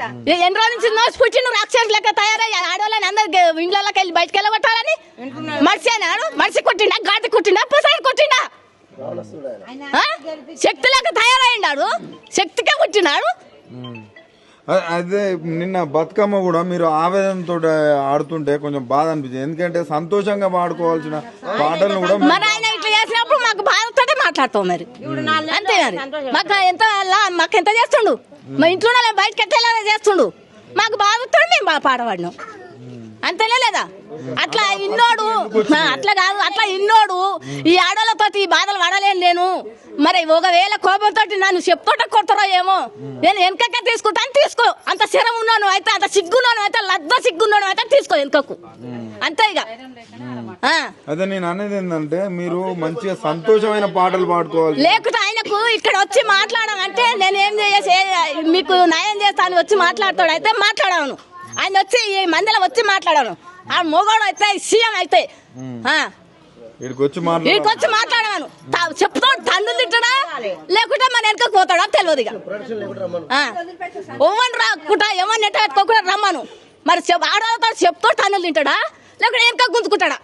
ఎన్ని రోజుల నుంచి నోసి పుట్టిన రాక్షసు లెక్క తయారయ్యా ఆడవాళ్ళని అందరు ఇండ్లకి వెళ్ళి బయటకు వెళ్ళగొట్టాలని మనిషి అన్నాడు మనిషి కొట్టిండా గాడి కొట్టిండా పుసాడు కొట్టిండా శక్తి లెక్క తయారయ్యాడు శక్తికే కొట్టినాడు. అదే నిన్న బతుకమ్మ కూడా మీరు ఆవేదనతో ఆడుతుంటే కొంచెం బాధ అనిపించింది, ఎందుకంటే సంతోషంగా పాడుకోవాల్సిన పాటలను కూడా మరి ఆయన ఇట్లా చేసినప్పుడు మాకు బాధతోటే మాట్లాడతాం మరి అంతే మరి మాకు ఎంత చేస్తుండు మా ఇంట్లో బయటకి ఎట్టేలా చేస్తుండు మాకు బాధతో మేము పాడవాడినాం అంతేనే లేదా. అట్లా ఇన్నోడు అట్లా కాదు అట్లా ఇన్నోడు ఈ ఆడోళ్ళతో ఈ బాధలు పడలేను నేను. మరి ఒకవేళ కోపంతో నన్ను చెప్తోట కొడతారో ఏమో నేను వెనకక్క తీసుకుంటాను తీసుకో. అంత శరం ఉన్నాను అయితే అంత సిగ్గున్నాను అయితే లద్ద సిగ్గున్నాను అయితే తీసుకో వెనకకు అంతే ఇక. అదే నేను అనేది ఏంటంటే మీరు మంచిగా సంతోషమైన పాటలు పాడుకోవాలి. లేకుంటే ఆయనకు ఇక్కడ వచ్చి మాట్లాడమంటే నేను ఏం చేసి మీకు న్యాయం చేస్తాను వచ్చి మాట్లాడతాడు అయితే మాట్లాడాను. ఆయన వచ్చి ఈ మందిలో వచ్చి మాట్లాడాను. ఆ మొగోడు అయితే సీఎం అయితే ఇక్కడికి వచ్చి మాట్లాడాను చెప్తాడు తండ్రి తింటాడా లేకుంటే మన వెనక పోతాడా తెలియదు. ఇక ఓవన్ రాకుండా ఏమన్నా నెట్ట పెట్టుకోకుండా రమ్మను. మరి ఆడవాళ్ళతో చెప్తాడు తండ్రులు తింటాడా లేకుంటే వెనక గుంజుకుంటాడా.